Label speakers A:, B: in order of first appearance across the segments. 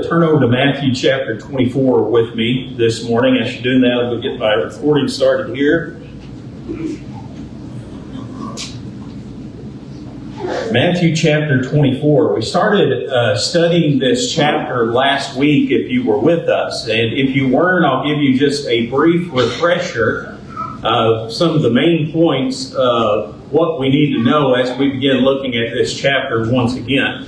A: Turn over to Matthew chapter 24 with me this morning. As you're doing that, we'll get my recording started here. Matthew chapter 24. We started studying this chapter last week if you were with us. And if you weren't, I'll give you just a brief refresher of some of the main points of what we need to know as we begin looking at this chapter once again.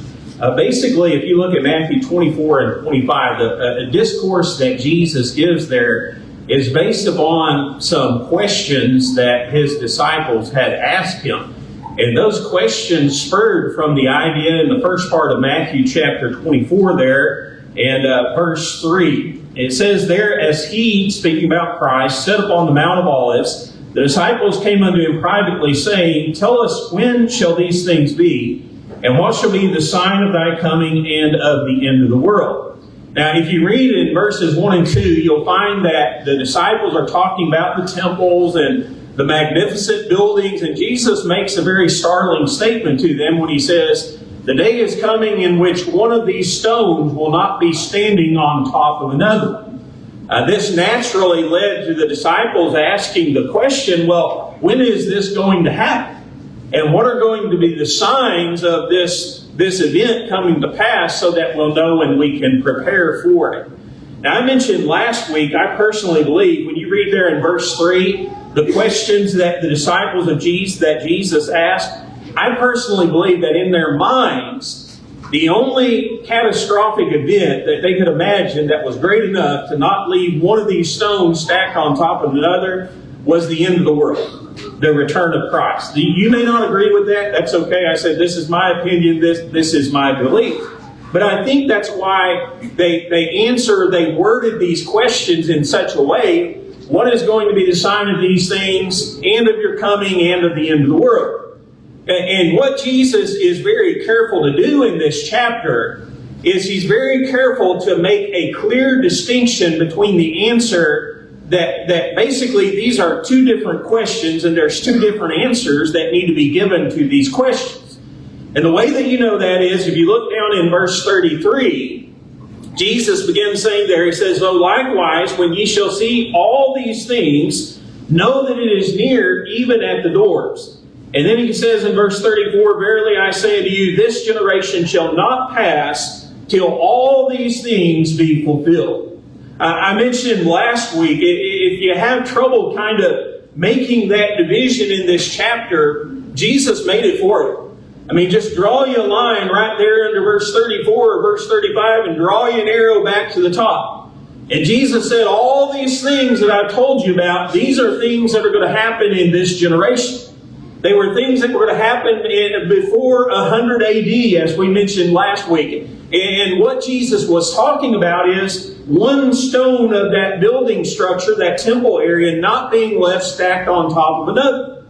A: Basically, if you look at Matthew 24 and 25, the discourse that Jesus gives there is based upon some questions that his disciples had asked him. And those questions spurred from the idea in the first part of Matthew chapter 24 there, and verse 3. It says there, as he, speaking about Christ, sat upon the Mount of Olives, the disciples came unto him privately, saying, Tell us, when shall these things be? And what shall be the sign of thy coming and of the end of the world? Now, if you read in verses 1 and 2, you'll find that the disciples are talking about the temples and the magnificent buildings, and Jesus makes a very startling statement to them when he says, The day is coming in which one of these stones will not be standing on top of another. This naturally led to the disciples asking the question, well, when is this going to happen? And what are going to be the signs of this event coming to pass so that we'll know and we can prepare for it? Now, I mentioned last week, I personally believe, when you read there in verse 3, the questions that the disciples of Jesus asked, I personally believe that in their minds, the only catastrophic event that they could imagine that was great enough to not leave one of these stones stacked on top of another was the end of the world, the return of Christ. You may not agree with that. That's okay. I said, this is my opinion. This is my belief. But I think that's why they worded these questions in such a way. What is going to be the sign of these things and of your coming and of the end of the world? And what Jesus is very careful to do in this chapter is he's very careful to make a clear distinction between the answer that basically these are two different questions and there's two different answers that need to be given to these questions. And the way that you know that is, if you look down in verse 33, Jesus begins saying there, he says, Oh, likewise, when ye shall see all these things, know that it is near, even at the doors. And then he says in verse 34, Verily I say unto you, this generation shall not pass till all these things be fulfilled. I mentioned last week, if you have trouble kind of making that division in this chapter, Jesus made it for you. I mean, just draw you a line right there under verse 34 or verse 35 and draw you an arrow back to the top. And Jesus said, all these things that I've told you about, these are things that are going to happen in this generation. They were things that were going to happen before 100 AD, as we mentioned last week. And what Jesus was talking about is one stone of that building structure, that temple area, not being left stacked on top of another.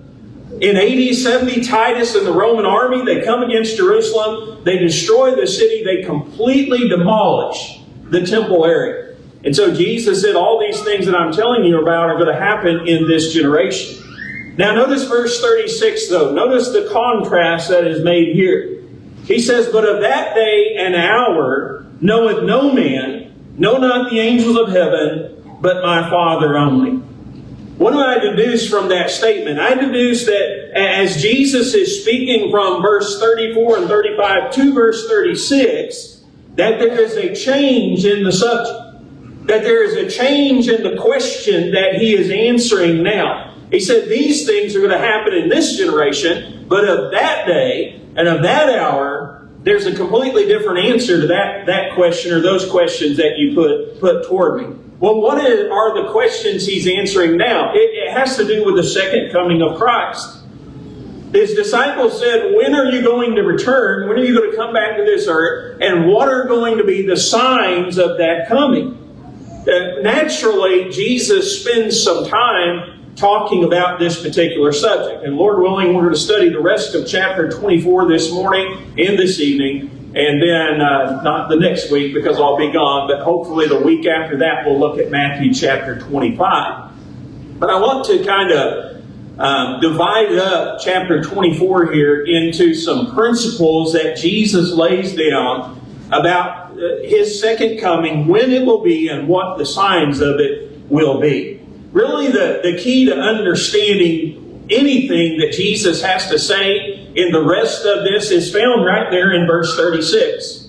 A: In AD 70, Titus and the Roman army, they come against Jerusalem. They destroy the city. They completely demolish the temple area. And so Jesus said, all these things that I'm telling you about are going to happen in this generation. Now notice verse 36 though. Notice the contrast that is made here. He says, But of that day and hour knoweth no man, no not the angels of heaven, but my Father only. What do I deduce from that statement? I deduce that as Jesus is speaking from verse 34 and 35 to verse 36, that there is a change in the subject. That there is a change in the question that he is answering now. He said these things are going to happen in this generation, but of that day and of that hour, there's a completely different answer to that question or those questions that you put toward me. Well, what are the questions he's answering now? It has to do with the second coming of Christ. His disciples said, when are you going to return? When are you going to come back to this earth? And what are going to be the signs of that coming? Naturally, Jesus spends some time talking about this particular subject. And Lord willing, we're going to study the rest of chapter 24 this morning and this evening. And then, not the next week because I'll be gone, but hopefully the week after that we'll look at Matthew chapter 25. But I want to kind of divide up chapter 24 here into some principles that Jesus lays down about His second coming, when it will be, and what the signs of it will be. Really, the key to understanding anything that Jesus has to say in the rest of this is found right there in verse 36.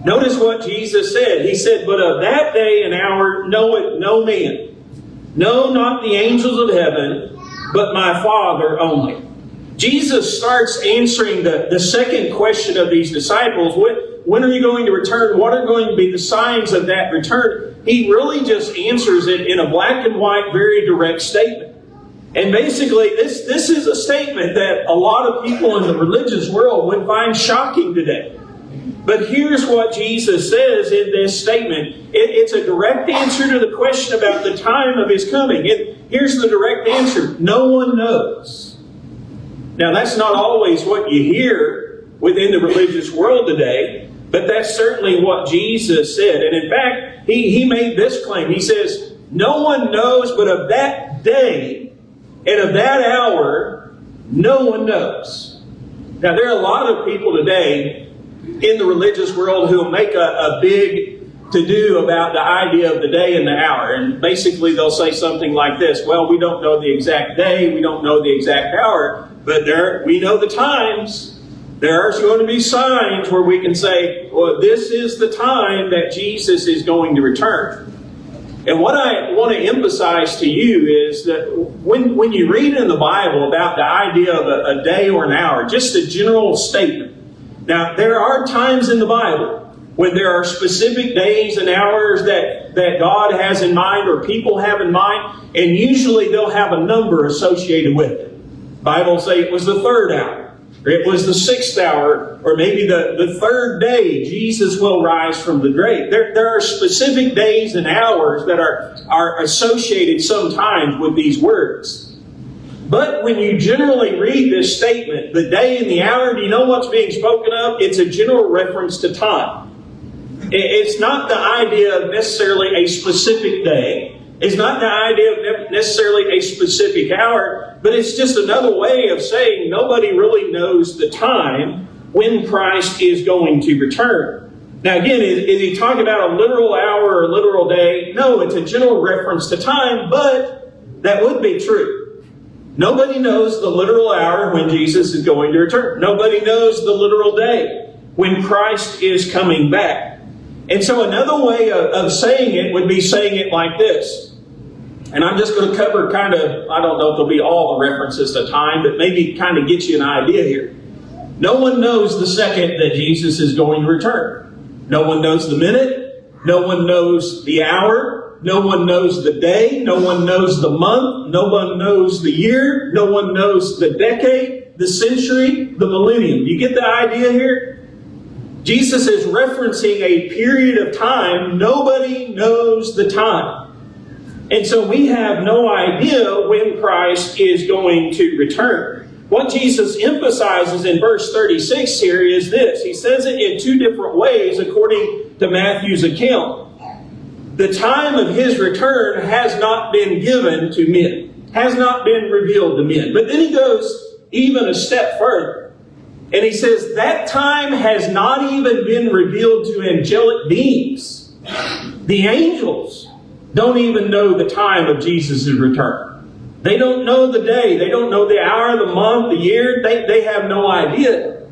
A: Notice what Jesus said. He said, "But of that day and hour knoweth no man, no, not the angels of heaven, but my Father only." Jesus starts answering the second question of these disciples. When are you going to return? What are going to be the signs of that return? He really just answers it in a black and white, very direct statement. And basically, this is a statement that a lot of people in the religious world would find shocking today. But here's what Jesus says in this statement. It's a direct answer to the question about the time of His coming. Here's the direct answer. No one knows. Now, that's not always what you hear within the religious world today, but that's certainly what Jesus said. And in fact, He made this claim. He says, "No one knows, but of that day and of that hour, no one knows." Now, there are a lot of people today in the religious world who will make a big to-do about the idea of the day and the hour. And basically they'll say something like this: well, we don't know the exact day, we don't know the exact hour, but we know the times. There are going to be signs where we can say, well, this is the time that Jesus is going to return. And what I want to emphasize to you is that when you read in the Bible about the idea of a day or an hour, just a general statement. Now, there are times in the Bible when there are specific days and hours that God has in mind or people have in mind, and usually they'll have a number associated with it. The Bible will say it was the third hour, or it was the sixth hour, or maybe the third day Jesus will rise from the grave. There are specific days and hours that are associated sometimes with these words. But when you generally read this statement, the day and the hour, do you know what's being spoken of? It's a general reference to time. It's not the idea of necessarily a specific day. It's not the idea of necessarily a specific hour, but it's just another way of saying nobody really knows the time when Christ is going to return. Now again, is he talking about a literal hour or a literal day? No, it's a general reference to time, but that would be true. Nobody knows the literal hour when Jesus is going to return. Nobody knows the literal day when Christ is coming back. And so another way of saying it would be saying it like this. And I'm just going to cover kind of, I don't know if there'll be all the references to time, but maybe kind of get you an idea here. No one knows the second that Jesus is going to return. No one knows the minute. No one knows the hour. No one knows the day. No one knows the month. No one knows the year. No one knows the decade, the century, the millennium. You get the idea here? Jesus is referencing a period of time. Nobody knows the time. And so we have no idea when Christ is going to return. What Jesus emphasizes in verse 36 here is this. He says it in two different ways according to Matthew's account. The time of His return has not been given to men, has not been revealed to men. But then He goes even a step further. And He says that time has not even been revealed to angelic beings. The angels don't even know the time of Jesus' return. They don't know the day. They don't know the hour, the month, the year. They have no idea.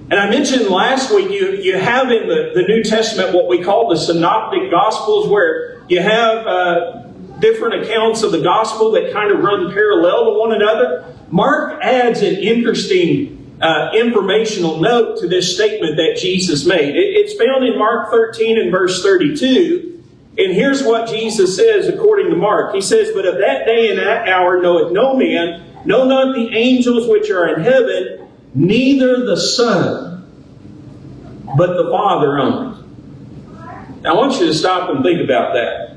A: And I mentioned last week, you have in the New Testament what we call the synoptic gospels, where you have different accounts of the gospel that kind of run parallel to one another. Mark adds an interesting informational note to this statement that Jesus made. It's found in Mark 13 and verse 32. And here's what Jesus says according to Mark. He says, "But of that day and that hour knoweth no man, no not the angels which are in heaven, neither the Son, but the Father only." Now, I want you to stop and think about that.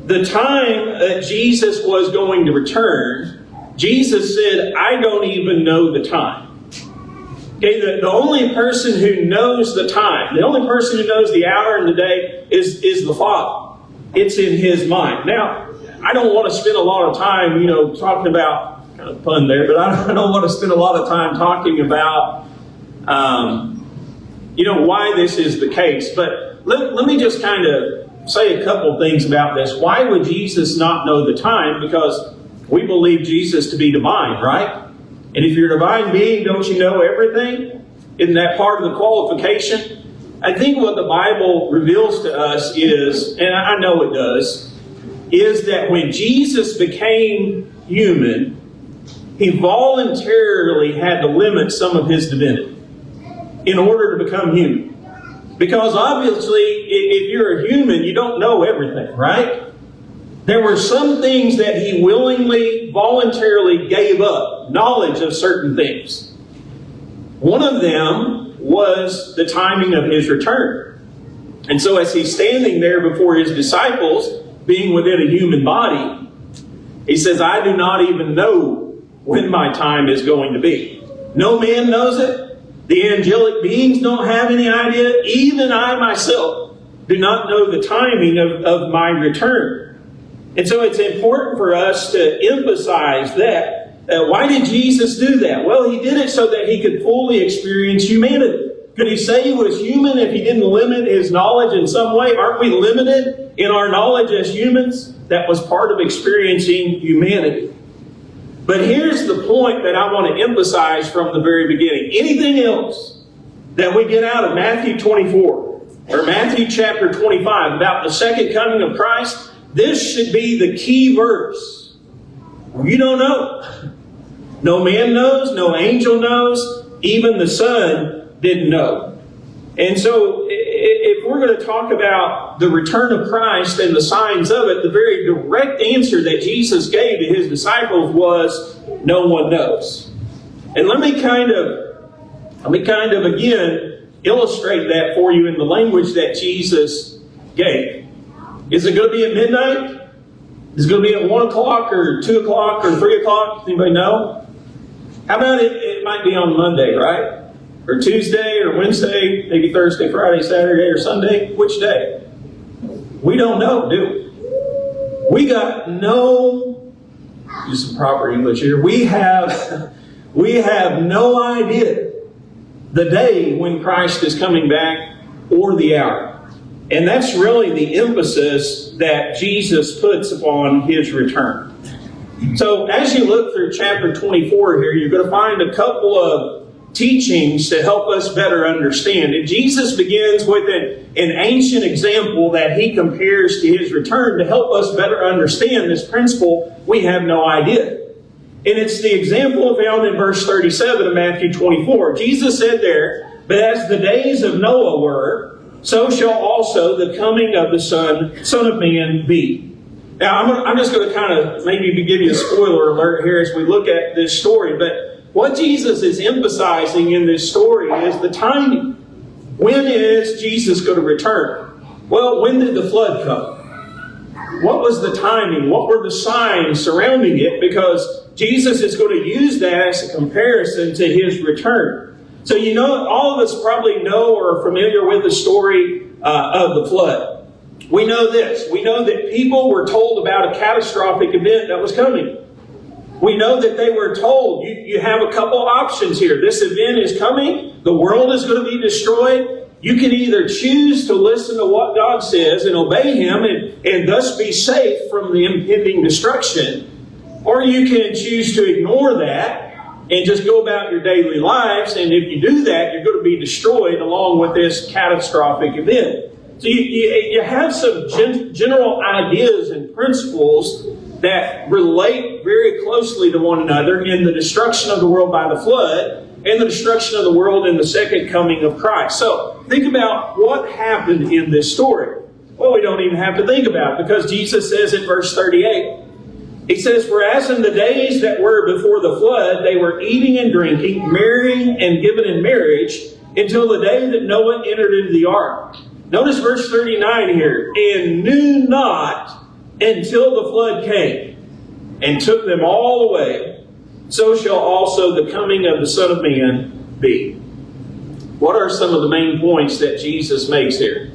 A: The time that Jesus was going to return, Jesus said, "I don't even know the time." Okay, the only person who knows the time, the only person who knows the hour and the day is the Father. It's in His mind. Now, I don't want to spend a lot of time, talking about, kind of pun there, but I don't want to spend a lot of time talking about, why this is the case. But let me just kind of say a couple things about this. Why would Jesus not know the time? Because we believe Jesus to be divine, right? And if you're a divine being, don't you know everything? Isn't that part of the qualification? I think what the Bible reveals to us is, and I know it does, is that when Jesus became human, he voluntarily had to limit some of his divinity in order to become human. Because obviously, if you're a human, you don't know everything, right? There were some things that he willingly, voluntarily gave up, knowledge of certain things. One of them was the timing of his return. And so as he's standing there before his disciples, being within a human body, he says, I do not even know when my time is going to be. No man knows it. The angelic beings don't have any idea. Even I myself do not know the timing of my return. And so it's important for us to emphasize that. Why did Jesus do that? Well, he did it so that he could fully experience humanity. Could he say he was human if he didn't limit his knowledge in some way? Aren't we limited in our knowledge as humans? That was part of experiencing humanity. But here's the point that I want to emphasize from the very beginning. Anything else that we get out of Matthew 24 or Matthew chapter 25 about the second coming of Christ, this should be the key verse. You don't know. No man knows, no angel knows, even the Son didn't know. And so if we're going to talk about the return of Christ and the signs of it, the very direct answer that Jesus gave to his disciples was, no one knows. And let me kind of again illustrate that for you in the language that Jesus gave. Is it going to be at midnight? Is it going to be at 1 o'clock or 2 o'clock or 3 o'clock? Anybody know? How about it might be on Monday, right? Or Tuesday or Wednesday, maybe Thursday, Friday, Saturday, or Sunday. Which day? We don't know, do we? We got no, use some proper English here, we have no idea the day when Christ is coming back or the hour. And that's really the emphasis that Jesus puts upon his return. So as you look through chapter 24 here, you're going to find a couple of teachings to help us better understand. And Jesus begins with an ancient example that he compares to his return to help us better understand this principle. We have no idea. And it's the example found in verse 37 of Matthew 24. Jesus said there, but as the days of Noah were, so shall also the coming of the Son of Man be. Now, I'm just going to kind of maybe give you a spoiler alert here as we look at this story. But what Jesus is emphasizing in this story is the timing. When is Jesus going to return? Well, when did the flood come? What was the timing? What were the signs surrounding it? Because Jesus is going to use that as a comparison to his return. So you know, all of us probably know or are familiar with the story of the flood. We know this. We know that people were told about a catastrophic event that was coming. We know that they were told, you have a couple options here. This event is coming. The world is going to be destroyed. You can either choose to listen to what God says and obey him and thus be safe from the impending destruction. Or you can choose to ignore that and just go about your daily lives. And if you do that, you're going to be destroyed along with this catastrophic event. So you have some general ideas and principles that relate very closely to one another in the destruction of the world by the flood and the destruction of the world in the second coming of Christ. So think about what happened in this story. Well, we don't even have to think about it because Jesus says in verse 38, he says, for as in the days that were before the flood, they were eating and drinking, marrying and given in marriage until the day that Noah entered into the ark. Notice verse 39 here. And knew not until the flood came and took them all away. So shall also the coming of the Son of Man be. What are some of the main points that Jesus makes here?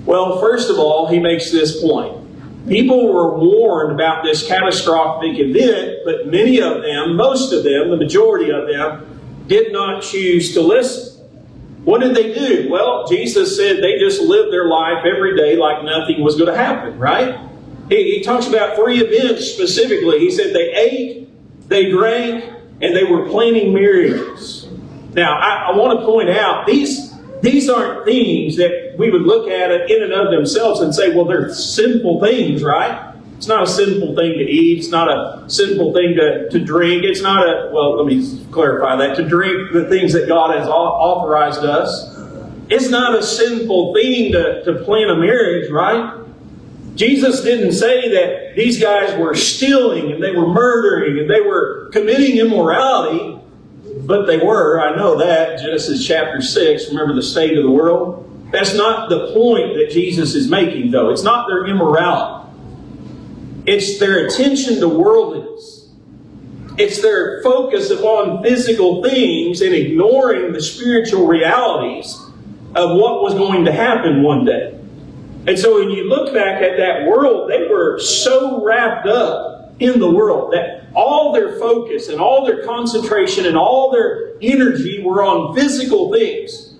A: Well, first of all, he makes this point. People were warned about this catastrophic event, but many of them, most of them, the majority of them, did not choose to listen. What did they do? Well, Jesus said they just lived their life every day like nothing was going to happen, right? He talks about 3 events specifically. He said they ate, they drank, and they were planning marriages. Now, I want to point out, these aren't things that we would look at it in and of themselves and say, well, they're sinful things, right? It's not a sinful thing to eat. It's not a sinful thing to drink. It's not let me clarify that. To drink the things that God has authorized us. It's not a sinful thing to plan a marriage, right? Jesus didn't say that these guys were stealing and they were murdering and they were committing immorality, but they were. I know that. Genesis chapter 6, remember the state of the world? That's not the point that Jesus is making, though. It's not their immorality. It's their attention to worldliness. It's their focus upon physical things and ignoring the spiritual realities of what was going to happen one day. And so when you look back at that world, they were so wrapped up in the world that all their focus and all their concentration and all their energy were on physical things.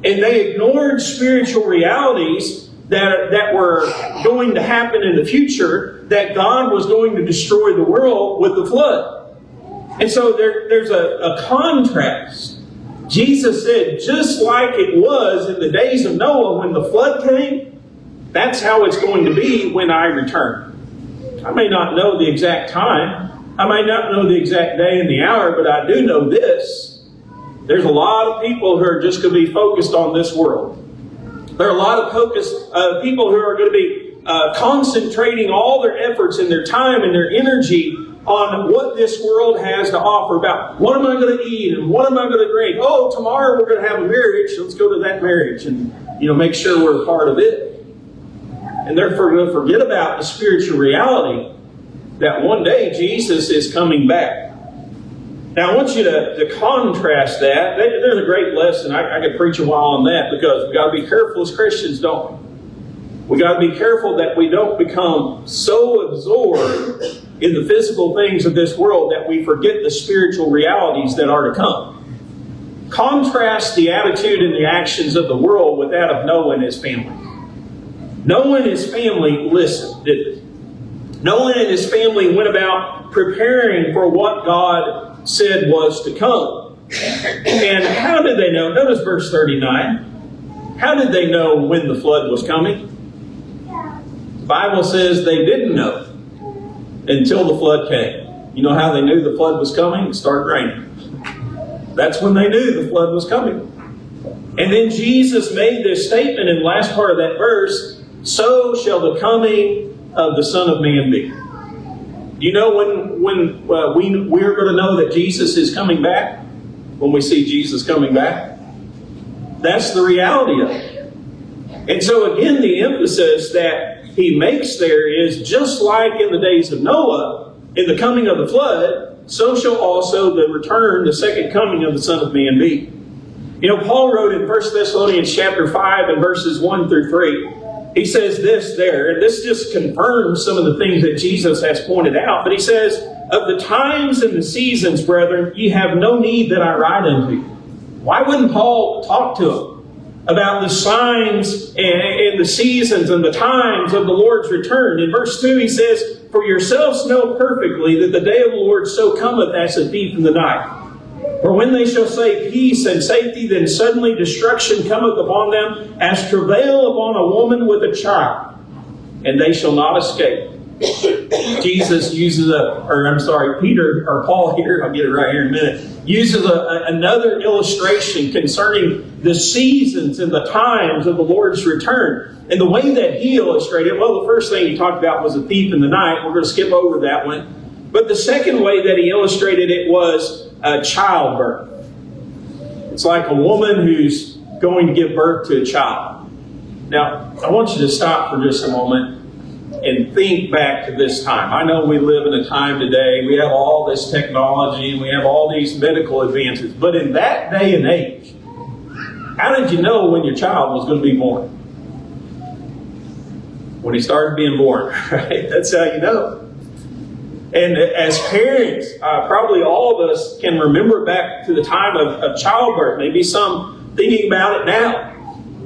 A: And they ignored spiritual realities that were going to happen in the future, that God was going to destroy the world with the flood. And so there's a contrast. Jesus said, just like it was in the days of Noah when the flood came, that's how it's going to be when I return. I may not know the exact time. I may not know the exact day and the hour, but I do know this. There's a lot of people who are just going to be focused on this world. There are a lot of people who are going to be concentrating all their efforts and their time and their energy on what this world has to offer about what am I going to eat and what am I going to drink. Oh, tomorrow we're going to have a marriage. Let's go to that marriage and make sure we're a part of it. And they're going to forget about the spiritual reality that one day Jesus is coming back. Now I want you to contrast that. There's a great lesson. I could preach a while on that because we've got to be careful as Christians, don't we? We've got to be careful that we don't become so absorbed in the physical things of this world that we forget the spiritual realities that are to come. Contrast the attitude and the actions of the world with that of Noah and his family. Noah and his family listened, didn't they? Noah and his family went about preparing for what God said was to come. And how did they know? Notice verse 39. How did they know when the flood was coming? The Bible says they didn't know until the flood came. You know how they knew the flood was coming? It started raining. That's when they knew the flood was coming. And then Jesus made this statement in the last part of that verse, so shall the coming of the Son of Man be. Do you know when we're going to know that Jesus is coming back? When we see Jesus coming back? That's the reality of it. And so again, the emphasis that he makes there is just like in the days of Noah, in the coming of the flood, so shall also the return, the second coming of the Son of Man be. Paul wrote in 1 Thessalonians chapter 5 and verses 1 through 3, he says this there, and this just confirms some of the things that Jesus has pointed out, but he says, of the times and the seasons, brethren, ye have no need that I write unto you. Why wouldn't Paul talk to them about the signs and the seasons and the times of the Lord's return? In verse 2 he says, for yourselves know perfectly that the day of the Lord so cometh as a thief in the night. For when they shall say peace and safety, then suddenly destruction cometh upon them, as travail upon a woman with a child, and they shall not escape. Jesus uses Peter or Paul here, I'll get it right here in a minute, uses another illustration concerning the seasons and the times of the Lord's return. And the way that he illustrated, well, the first thing he talked about was a thief in the night. We're going to skip over that one. But the second way that he illustrated it was childbirth. It's like a woman who's going to give birth to a child. Now, I want you to stop for just a moment and think back to this time. I know we live in a time today, we have all this technology, and we have all these medical advances, but in that day and age, how did you know when your child was going to be born? When he started being born, right? That's how you know. And as parents, probably all of us can remember back to the time of childbirth. Maybe some thinking about it now.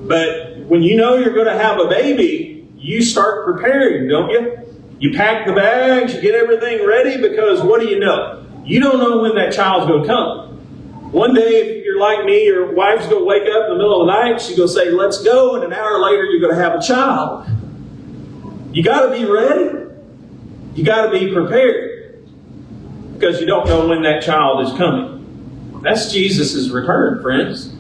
A: But when you know you're going to have a baby, you start preparing, don't you? You pack the bags, you get everything ready, because what do you know? You don't know when that child's going to come. One day, if you're like me, your wife's going to wake up in the middle of the night, she's going to say, let's go, and an hour later you're going to have a child. You got to be ready. You got to be prepared, because you don't know when that child is coming. That's Jesus' return, friends.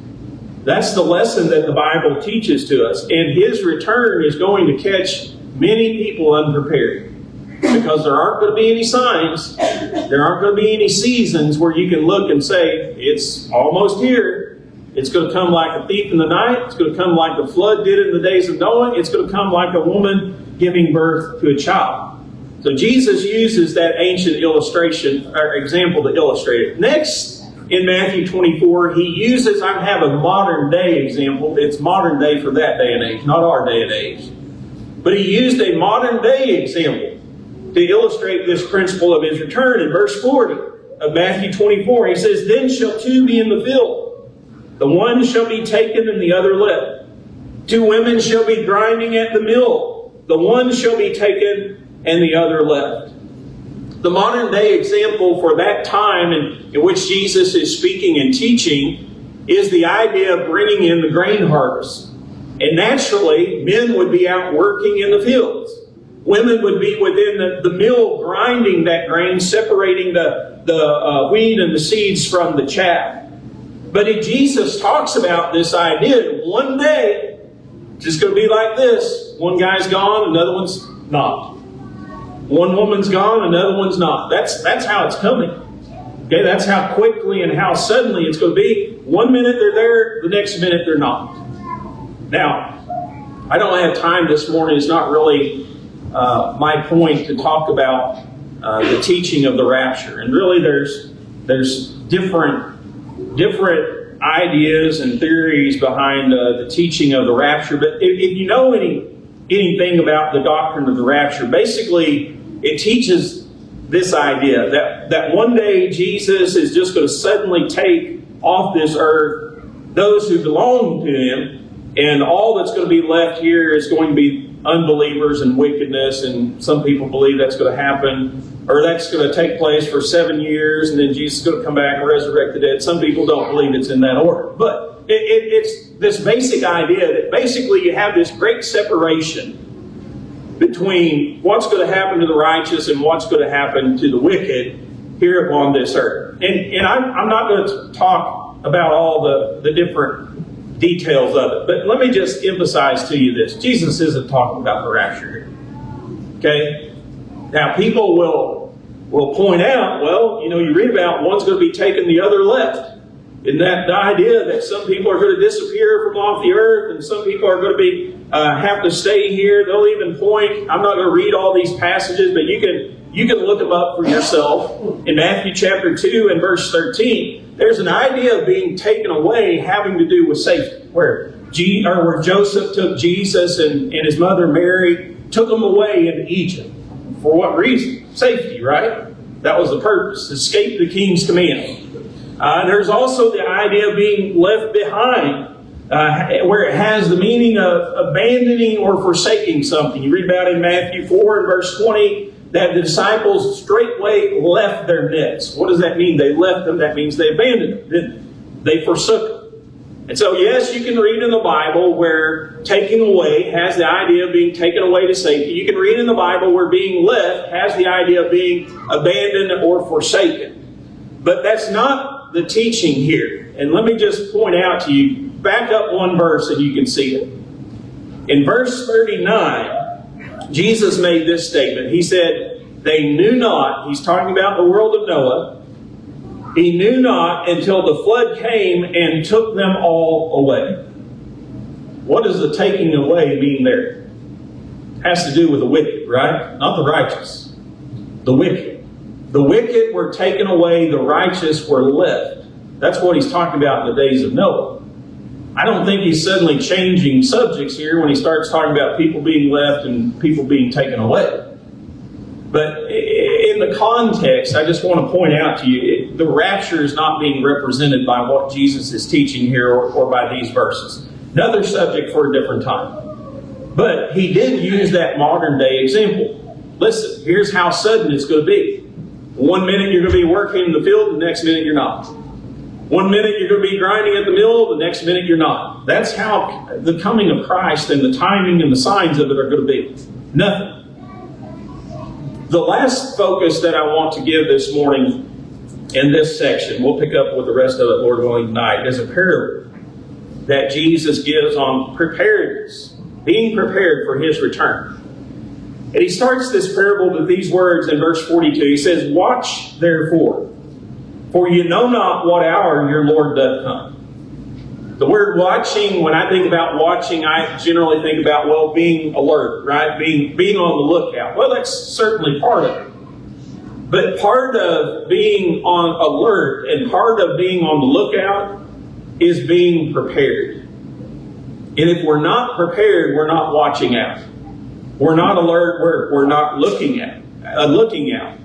A: That's the lesson that the Bible teaches to us. And His return is going to catch many people unprepared, because there aren't going to be any signs. There aren't going to be any seasons where you can look and say, it's almost here. It's going to come like a thief in the night. It's going to come like the flood did in the days of Noah. It's going to come like a woman giving birth to a child. So Jesus uses that ancient illustration or example to illustrate it. Next, in Matthew 24, He uses, I have a modern day example. It's modern day for that day and age, not our day and age. But He used a modern day example to illustrate this principle of His return. In verse 40 of Matthew 24, He says, then shall two be in the field. The one shall be taken and the other left. Two women shall be grinding at the mill. The one shall be taken and the other left. The modern day example for that time in which Jesus is speaking and teaching is the idea of bringing in the grain harvest. And naturally, men would be out working in the fields. Women would be within the mill grinding that grain, separating the wheat and the seeds from the chaff. But Jesus talks about this idea. One day, it's just going to be like this. One guy's gone, another one's not. One woman's gone, another one's not. That's how it's coming. Okay, that's how quickly and how suddenly it's going to be. 1 minute they're there, the next minute they're not. Now, I don't have time this morning. It's not really my point to talk about the teaching of the rapture. And really there's different ideas and theories behind the teaching of the rapture. But if you know anything about the doctrine of the rapture, basically it teaches this idea that one day Jesus is just going to suddenly take off this earth those who belong to Him, and all that's going to be left here is going to be unbelievers and wickedness. And some people believe that's going to happen, or that's going to take place for 7 years, and then Jesus is going to come back and resurrect the dead. Some people don't believe it's in that order. But it's this basic idea that basically you have this great separation between what's going to happen to the righteous and what's going to happen to the wicked here upon this earth. And I'm not going to talk about all the different details of it, but let me just emphasize to you this. Jesus isn't talking about the rapture here. Okay? Now, people will point out, well, you read about one's going to be taken, the other left. And that the idea that some people are going to disappear from off the earth and some people are going to be have to stay here. They'll even point, I'm not going to read all these passages, but you can look them up for yourself. In Matthew chapter 2 and verse 13, there's an idea of being taken away having to do with safety. Where Joseph took Jesus and his mother Mary, took them away into Egypt. For what reason? Safety, right? That was the purpose. Escape the king's command. There's also the idea of being left behind, where it has the meaning of abandoning or forsaking something. You read about in Matthew 4 and verse 20 that the disciples straightway left their nets. What does that mean? They left them. That means they abandoned them. They forsook them. And so, yes, you can read in the Bible where taking away has the idea of being taken away to safety. You can read in the Bible where being left has the idea of being abandoned or forsaken. But that's not the teaching here. And let me just point out to you, back up one verse and you can see it. In verse 39, Jesus made this statement. He said, they knew not, he's talking about the world of Noah, he knew not until the flood came and took them all away. What does the taking away mean there? It has to do with the wicked, right? Not the righteous. The wicked. The wicked were taken away, the righteous were left. That's what he's talking about in the days of Noah. I don't think he's suddenly changing subjects here when he starts talking about people being left and people being taken away. But in the context, I just want to point out to you, the rapture is not being represented by what Jesus is teaching here or by these verses. Another subject for a different time. But he did use that modern day example. Listen, here's how sudden it's going to be. One minute you're going to be working in the field, the next minute you're not. One minute you're going to be grinding at the mill, the next minute you're not. That's how the coming of Christ and the timing and the signs of it are going to be. Nothing. The last focus that I want to give this morning in this section, we'll pick up with the rest of it, Lord willing, tonight, is a parable that Jesus gives on preparedness, being prepared for His return. And He starts this parable with these words in verse 42. He says, "Watch therefore, for you know not what hour your Lord doth come." The word watching, when I think about watching, I generally think about, well, being alert, right? Being on the lookout. Well, that's certainly part of it. But part of being on alert and part of being on the lookout is being prepared. And if we're not prepared, we're not watching out. We're not alert, we're not looking out.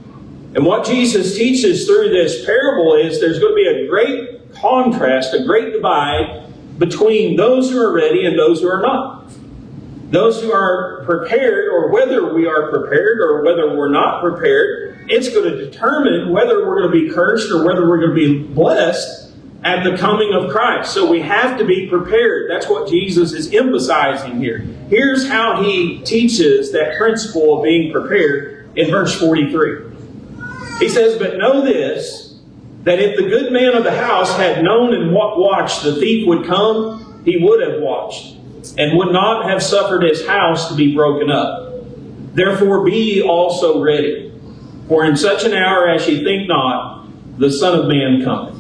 A: And what Jesus teaches through this parable is there's going to be a great contrast, a great divide between those who are ready and those who are not. Those who are prepared, or whether we are prepared or whether we're not prepared, it's going to determine whether we're going to be cursed or whether we're going to be blessed at the coming of Christ. So we have to be prepared. That's what Jesus is emphasizing here. Here's how He teaches that principle of being prepared in verse 43. He says, "But know this, that if the good man of the house had known in what watch the thief would come, he would have watched, and would not have suffered his house to be broken up. Therefore be ye also ready, for in such an hour as ye think not, the Son of Man cometh."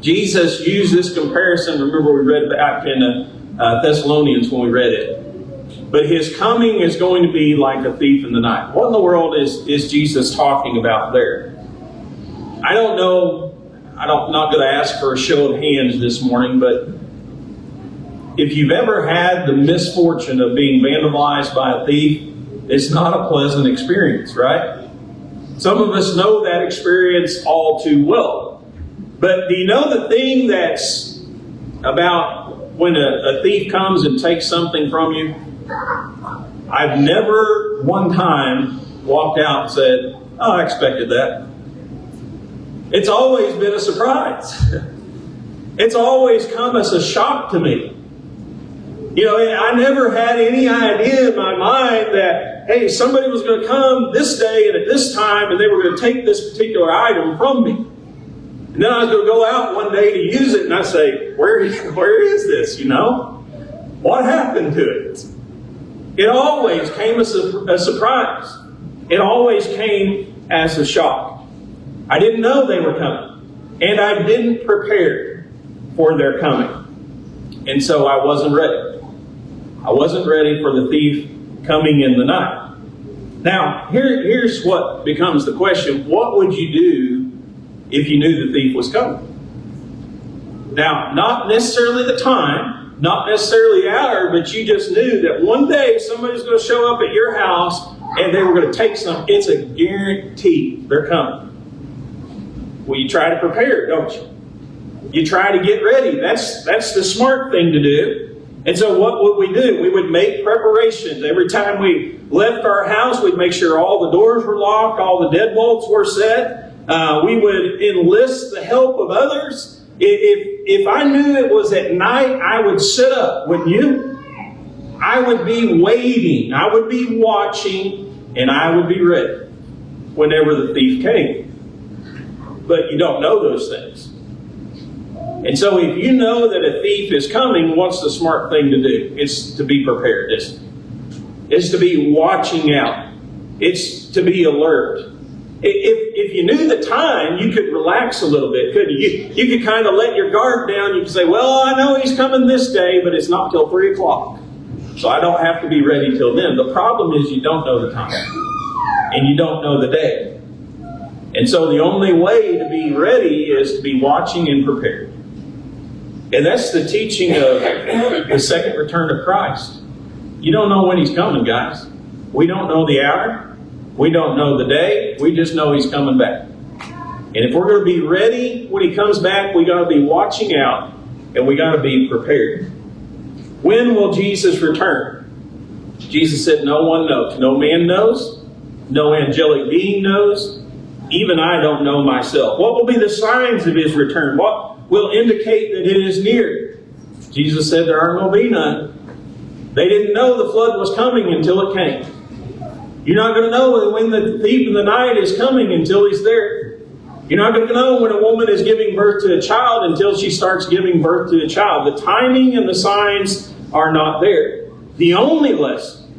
A: Jesus used this comparison. Remember, we read back in Thessalonians when we read it. But His coming is going to be like a thief in the night. What in the world is Jesus talking about there? I don't know. I'm not going to ask for a show of hands this morning, but if you've ever had the misfortune of being vandalized by a thief, it's not a pleasant experience, right? Some of us know that experience all too well. But do you know the thing that's about when a thief comes and takes something from you? I've never one time walked out and said, "Oh, I expected that." It's always been a surprise. It's always come as a shock to me. You know, I never had any idea in my mind that, hey, somebody was going to come this day and at this time and they were going to take this particular item from me. And then I was going to go out one day to use it and I say, where is this, you know? What happened to it? It always came as a surprise. It always came as a shock. I didn't know they were coming. And I didn't prepare for their coming. And so I wasn't ready. I wasn't ready for the thief coming in the night. Now, here's what becomes the question. What would you do if you knew the thief was coming? Now, not necessarily the time, not necessarily the hour, but you just knew that one day somebody's going to show up at your house and they were going to take something. It's a guarantee they're coming. Well, you try to prepare, don't you? You try to get ready. That's the smart thing to do. And so what would we do? We would make preparations. Every time we left our house, we'd make sure all the doors were locked, all the deadbolts were set. We would enlist the help of others. If I knew it was at night, I would sit up, wouldn't you? I would be waiting. I would be watching, and I would be ready whenever the thief came. But you don't know those things. And so if you know that a thief is coming, what's the smart thing to do? It's to be prepared, isn't it? It's to be watching out. It's to be alert. If you knew the time, you could relax a little bit, couldn't you? You could kind of let your guard down. You could say, well, I know he's coming this day, but it's not till 3 o'clock. So I don't have to be ready till then. The problem is you don't know the time. And you don't know the day. And so the only way to be ready is to be watching and prepared. And that's the teaching of the second return of Christ. You don't know when He's coming, guys. We don't know the hour. We don't know the day. We just know He's coming back. And if we're going to be ready when He comes back, we got to be watching out and we got to be prepared. When will Jesus return? Jesus said, no one knows. No man knows. No angelic being knows. Even I don't know myself. What will be the signs of His return? What will indicate that it is near? Jesus said there are going to be none. They didn't know the flood was coming until it came. You're not going to know when the thief in the night is coming until he's there. You're not going to know when a woman is giving birth to a child until she starts giving birth to a child. The timing and the signs are not there. The only lesson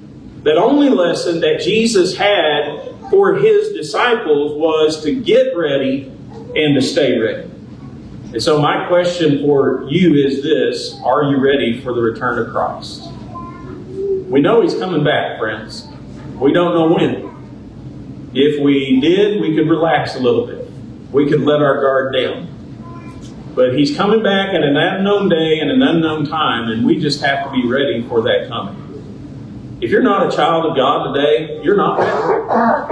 A: that Jesus had for His disciples was to get ready and to stay ready. And so my question for you is this: are you ready for the return of Christ? We know He's coming back, friends. We don't know when. If we did, we could relax a little bit. We could let our guard down. But He's coming back at an unknown day and an unknown time, and we just have to be ready for that coming. If you're not a child of God today, you're not ready.